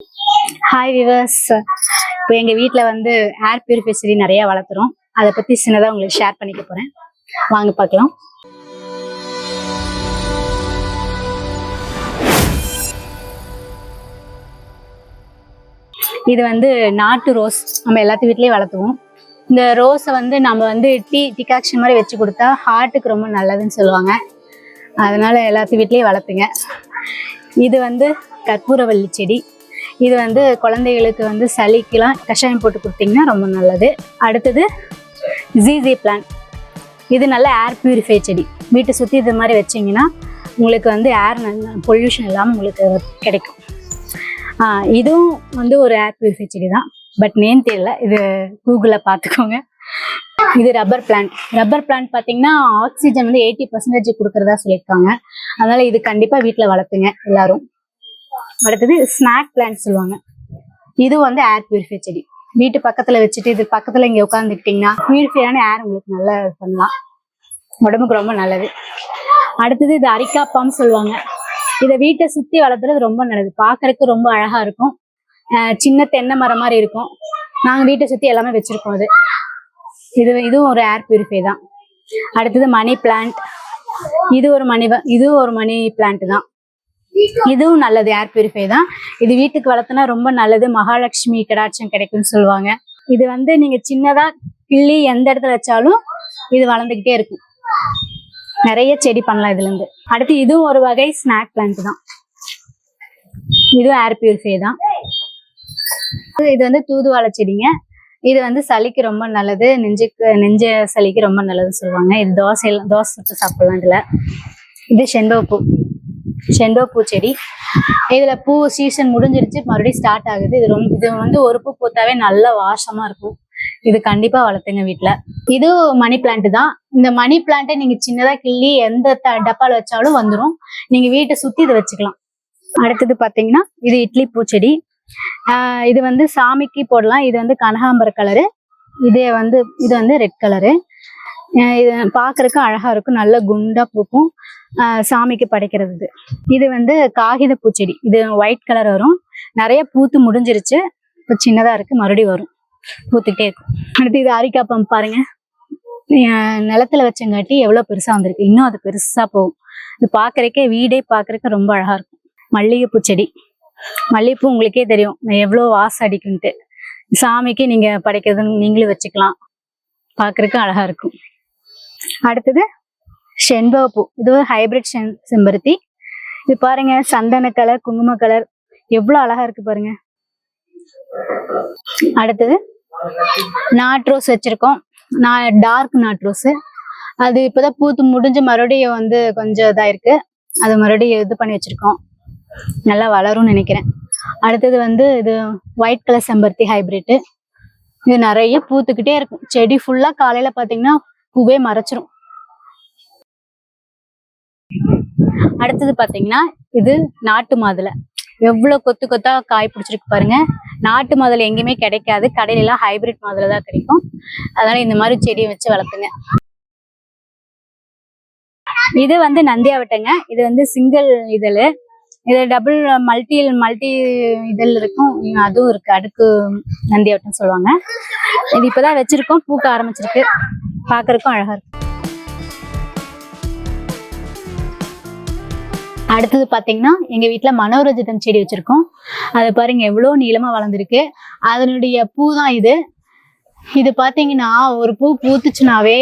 Hi viewers, இப்போ எங்கள் வீட்டில் வந்து ஏர் பியூரிஃபை செடி நிறையா வளர்த்துறோம். அதை பற்றி சின்னதாக உங்களுக்கு ஷேர் பண்ணிக்க போகிறேன். வாங்க பார்க்கலாம். இது வந்து நாட்டு ரோஸ். நம்ம எல்லாத்து வீட்லேயும் வளர்த்துவோம். இந்த ரோஸை வந்து நம்ம வந்து டிகாக்ஷன் மாதிரி வச்சு கொடுத்தா ஹார்ட்டுக்கு ரொம்ப நல்லதுன்னு சொல்லுவாங்க. அதனால் எல்லாத்து வீட்லேயும் வளர்த்துங்க. இது வந்து கற்பூரவள்ளி செடி. இது வந்து குழந்தைகளுக்கு வந்து சளிக்கெலாம் கஷாயம் போட்டு கொடுத்தீங்கன்னா ரொம்ப நல்லது. அடுத்தது ஜிஜி பிளான்ட். இது நல்ல ஏர் பியூரிஃபை செடி. வீட்டை சுற்றி இது மாதிரி வச்சிங்கன்னா உங்களுக்கு வந்து ஏர் பொல்யூஷன் இல்லாமல் உங்களுக்கு கிடைக்கும். இதுவும் வந்து ஒரு ஏர் பியூரிஃபை செடி தான், பட் நேம் தெரியல, இது கூகுளில் பார்த்துக்கோங்க. இது ரப்பர் பிளான்ட். ரப்பர் பிளான்ட் பார்த்தீங்கன்னா ஆக்சிஜன் வந்து 80% கொடுக்குறதா சொல்லியிருக்காங்க. அதனால் இது கண்டிப்பாக வீட்டில் வளர்த்துங்க எல்லாரும். அடுத்தது ஸ்நாக் பிளான்ட் சொல்லுவாங்க. இது வந்து ஏர் பியூரிஃபை செடி. வீட்டு பக்கத்தில் வச்சுட்டு இது பக்கத்தில் இங்கே உட்காந்துக்கிட்டிங்கன்னா பியூரிஃபையான ஏர் உங்களுக்கு நல்லா பண்ணலாம், உடம்புக்கு ரொம்ப நல்லது. அடுத்தது இது அரிக்காப்பான்னு சொல்லுவாங்க. இதை வீட்டை சுற்றி வளர்த்துறது ரொம்ப நல்லது. பார்க்கறதுக்கு ரொம்ப அழகாக இருக்கும். சின்ன தென்னை மரம் மாதிரி இருக்கும். நாங்கள் வீட்டை சுற்றி எல்லாமே வச்சுருக்கோம். இதுவும் ஒரு ஏர் பியூரிஃபை தான். அடுத்தது மணி பிளான்ட். இது ஒரு மணி பிளான்ட் தான். இதுவும் நல்லது, ஏர் பியூரிஃபை தான். இது வீட்டுக்கு வளர்த்தனா ரொம்ப நல்லது. மகாலட்சுமி கடாட்சம் கிடைக்கும்னு சொல்லுவாங்க. இது வந்து நீங்க சின்னதா கிள்ளி எந்த இடத்துல வச்சாலும் இது வளர்ந்துகிட்டே இருக்கும். நிறைய செடி பண்ணலாம் இதுல இருந்து. அடுத்து இதுவும் ஒரு வகை ஸ்நாக் பிளான்ட் தான். இதுவும் ஏர் பியூரிஃபை தான். இது வந்து தூதுவாழை செடிங்க. இது வந்து சளிக்கு ரொம்ப நல்லது. நெஞ்ச சளிக்கு ரொம்ப நல்லதுன்னு சொல்லுவாங்க. இது தோசை சுட்டு சாப்பிடலாம். இது செண்பகப்பூ செடி. இதுல பூ சீசன் முடிஞ்சிருச்சு, மறுபடியும் ஸ்டார்ட் ஆகுது. இது வந்து ஒரு பூ பூத்தாவே நல்ல வாசமா இருக்கும். இது கண்டிப்பா வளர்த்துங்க வீட்டுல. இது மணி பிளான்ட் தான். இந்த மணி பிளான்ட்டை நீங்க சின்னதா கிள்ளி எந்த டப்பால வச்சாலும் வந்துடும். நீங்க வீட்டை சுத்தி இதை வச்சுக்கலாம். அடுத்தது பாத்தீங்கன்னா இது இட்லி பூச்செடி. இது வந்து சாமிக்கு போடலாம். இது வந்து கனகாம்பர கலரு. இது வந்து ரெட் கலரு. இது பார்க்கறதுக்கு அழகா இருக்கும். நல்ல குண்டா பூக்கும். சாமிக்கு படைக்கிறது. இது வந்து காகித பூச்செடி. இது ஒயிட் கலர் வரும். நிறைய பூத்து முடிஞ்சிருச்சு, இப்போ சின்னதா இருக்கு, மறுபடியும் வரும், பூத்துக்கிட்டே இருக்கும். அடுத்து இது அரிக்காப்பம் பாருங்க. நிலத்துல வச்சங்காட்டி எவ்வளவு பெருசா வந்திருக்கு. இன்னும் அது பெருசா போகும். இது பார்க்கறதுக்கே வீடே பார்க்கறதுக்கு ரொம்ப அழகா இருக்கும். மல்லிகைப்பூ செடி. மல்லிகைப்பூ உங்களுக்கே தெரியும் எவ்வளோ வாசம் அடிக்குன்ட்டு. சாமிக்கு நீங்க படைக்கிறதுன்னு நீங்களும் வச்சுக்கலாம். பார்க்கறதுக்கு அழகா இருக்கும். அடுத்தது செண்பகப்பூ. இது ஒரு ஹைபிரிட் செம்பருத்தி. இது பாருங்க, சந்தன கலர், குங்கும கலர், எவ்வளவு அழகா இருக்கு பாருங்க. அடுத்தது நாட் ரோஸ் வச்சிருக்கோம். டார்க் நாட் ரோஸ். அது இப்பதான் பூத்து முடிஞ்சு மறுபடியும் வந்து கொஞ்சம் இதாயிருக்கு. அது மறுபடியும் இது பண்ணி வச்சிருக்கோம். நல்லா வளரும்னு நினைக்கிறேன். அடுத்தது வந்து இது ஒயிட் கலர் செம்பருத்தி ஹைபிரிட். இது நிறைய பூத்துக்கிட்டே இருக்கும். செடி ஃபுல்லா காலையில பாத்தீங்கன்னா பூவே மறைச்சிரும். அடுத்தது பாத்தீங்கன்னா இது நாட்டு மாதுளை. எவ்வளவு கொத்து கொத்தா காய் பிடிச்சிருக்கு பாருங்க. நாட்டு மாதுளை எங்கேயுமே கிடைக்காது. கடையில எல்லாம் ஹைபிரிட் மாதுளை தான் கிடைக்கும். அதனால இந்த மாதிரி செடியை வச்சு வளர்த்துங்க. இது வந்து நந்தியாவட்டங்க. இது வந்து சிங்கிள் இதழ். இது டபுள் மல்டி இதழ் இருக்கும். அதுவும் இருக்கு. அடுக்கு நந்தியாவட்டம் சொல்லுவாங்க. இது இப்பதான் வச்சிருக்கோம், பூக்க ஆரம்பிச்சிருக்கு. பார்க்கறதுக்கும் அழகா இருக்கு. அடுத்தது பாத்தீங்கன்னா எங்க வீட்டுல மனோரஞ்சிதம் செடி வச்சிருக்கோம். அது பாருங்க எவ்வளவு நீளமா வளர்ந்துருக்கு. அதனுடைய பூ தான் இது. இது பாத்தீங்கன்னா ஒரு பூ பூத்துச்சுனாவே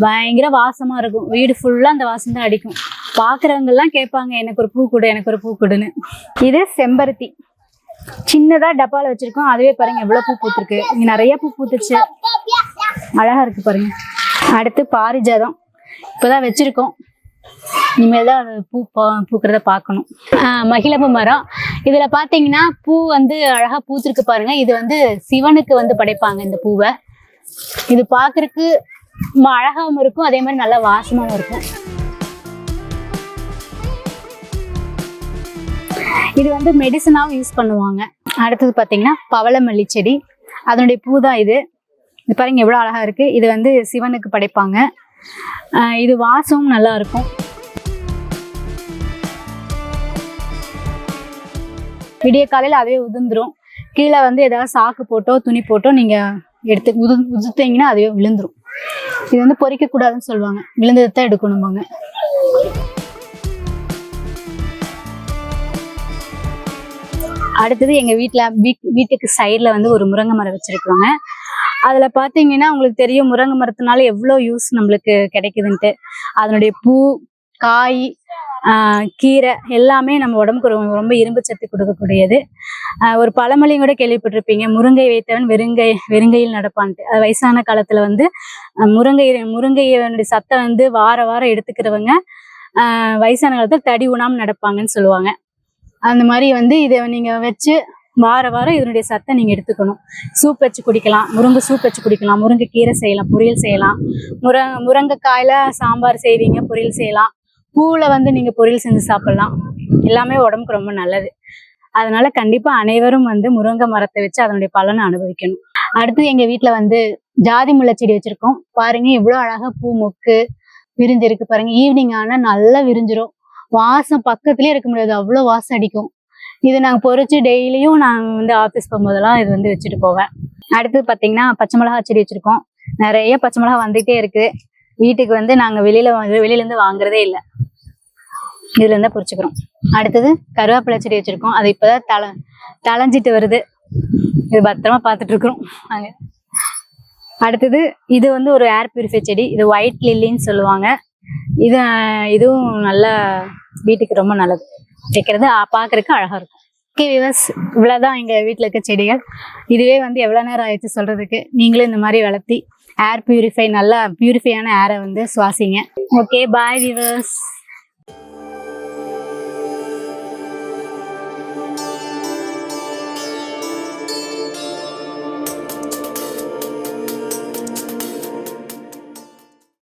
பயங்கர வாசமா இருக்கும். வீடு ஃபுல்லா அந்த வாசம் தான் அடிக்கும். பாக்குறவங்க எல்லாம் கேட்பாங்க, எனக்கு ஒரு பூ கொடு, எனக்கு ஒரு பூ கொடுன்னு. இது செம்பருத்தி. சின்னதா டப்பால வச்சிருக்கோம். அதுவே பாருங்க எவ்வளவு பூ பூத்துருக்கு. இங்க நிறைய பூ பூத்துச்சு, அழகா இருக்கு பாருங்க. அடுத்து பாரிஜாதம். இப்பதான் வச்சிருக்கோம். இனிமேல் தான் பூக்கிறத பார்க்கணும். மகிழம்பூ மரம். இதுல பாத்தீங்கன்னா பூ வந்து அழகா பூத்திருக்கு பாருங்க. இது வந்து சிவனுக்கு வந்து படைப்பாங்க இந்த பூவை. இது பார்க்கறதுக்கு அழகாவும் இருக்கும், அதே மாதிரி நல்லா வாசமாவும் இருக்கும். இது வந்து மெடிசனாவும் யூஸ் பண்ணுவாங்க. அடுத்தது பாத்தீங்கன்னா பவளமல்லி செடி. அதனுடைய பூ தான் இது. பாருங்க எவ்வளவு அழகா இருக்கு. இது வந்து சிவனுக்கு படைப்பாங்க. இது வாசமும் நல்லா இருக்கும். விடிய காலையில் அதுவே உதிர்ந்துரும். கீழே வந்து ஏதாவது சாக்கு போட்டோ துணி போட்டோ நீங்கள் எடுத்து உதுத்தீங்கன்னா அதுவே விழுந்துரும். இது வந்து பொறிக்கக்கூடாதுன்னு சொல்லுவாங்க, விழுந்ததை தான் எடுக்கணுமாங்க. அடுத்தது எங்கள் வீட்டுக்கு சைடில் வந்து ஒரு முருங்கை மரம் வச்சுருக்கோங்க. அதில் பார்த்தீங்கன்னா உங்களுக்கு தெரியும் முருங்கை மரத்தினால எவ்வளோ யூஸ் நம்மளுக்கு கிடைக்குதுன்ட்டு. அதனுடைய பூ, காய், கீரை எல்லாமே நம்ம உடம்புக்கு ரொம்ப இரும்பு சத்து கொடுக்கக்கூடியது. ஒரு பழமொழியும் கூட கேள்விப்பட்டிருப்பீங்க, முருங்கை வைத்தவன் வெறுங்கையில் நடப்பான்ட்டு. அது வயசான காலத்தில் வந்து முருங்கையினுடைய சத்தை வந்து வாரம் எடுத்துக்கிறவங்க வயசான காலத்தில் தடி உணாமல் நடப்பாங்கன்னு சொல்லுவாங்க. அந்த மாதிரி வந்து இதை நீங்கள் வச்சு வாரம் இதனுடைய சத்தை நீங்கள் எடுத்துக்கணும். சூப் வச்சு குடிக்கலாம், முருங்கை சூப் வச்சு குடிக்கலாம், முருங்கை கீரை செய்யலாம், பொரியல் செய்யலாம், முருங்கைக்காயில் சாம்பார் செய்வீங்க, பொரியல் செய்யலாம், பூவில் வந்து நீங்கள் பொரியல் செஞ்சு சாப்பிட்லாம். எல்லாமே உடம்புக்கு ரொம்ப நல்லது. அதனால கண்டிப்பாக அனைவரும் வந்து முருங்கை மரத்தை வச்சு அதனுடைய பலனை அனுபவிக்கணும். அடுத்து எங்கள் வீட்டில் வந்து ஜாதி முல்லை செடி வச்சுருக்கோம். பாருங்கள் இவ்வளோ அழகாக பூ மொக்கு விரிஞ்சிருக்கு பாருங்கள். ஈவினிங் ஆனால் நல்லா விரிஞ்சிரும். வாசம் பக்கத்துலேயே இருக்க முடியாது, அவ்வளோ வாசம் அடிக்கும். இது நாங்கள் பொறிச்சு டெய்லியும் நாங்கள் வந்து ஆஃபீஸ் போகும்போதெல்லாம் இது வந்து வச்சுட்டு போவேன். அடுத்து பார்த்தீங்கன்னா பச்சை மிளகா செடி வச்சுருக்கோம். நிறைய பச்சை மிளகா வந்துகிட்டே இருக்குது. வீட்டுக்கு வந்து நாங்கள் வெளியிலேருந்து வாங்குறதே இல்லை, இதுலேருந்து பொறிச்சுக்கிறோம். அடுத்தது கருவேப்பிலை செடி வச்சுருக்கோம். அது இப்போ தான் தளைஞ்சிட்டு வருது. இது பத்திரமா பார்த்துட்டு இருக்கிறோம் நாங்கள். அடுத்தது இது வந்து ஒரு ஏர் பியூரிஃபை செடி. இது ஒயிட் லில்லின்னு சொல்லுவாங்க. இதுவும் நல்லா வீட்டுக்கு ரொம்ப நல்லது, வைக்கிறது பார்க்கறதுக்கு அழகா இருக்கும். ஓகே வியூவர்ஸ், இவ்வளோதான் எங்கள் வீட்டில் இருக்க செடிகள். இதுவே வந்து எவ்வளோ நேரம் ஆயிடுச்சு சொல்கிறதுக்கு. நீங்களும் இந்த மாதிரி வளர்த்தி ஏர் பியூரிஃபை, நல்லா பியூரிஃபையான ஏரை வந்து சுவாசிங்க. ஓகே, பாய் வியூவர்ஸ்.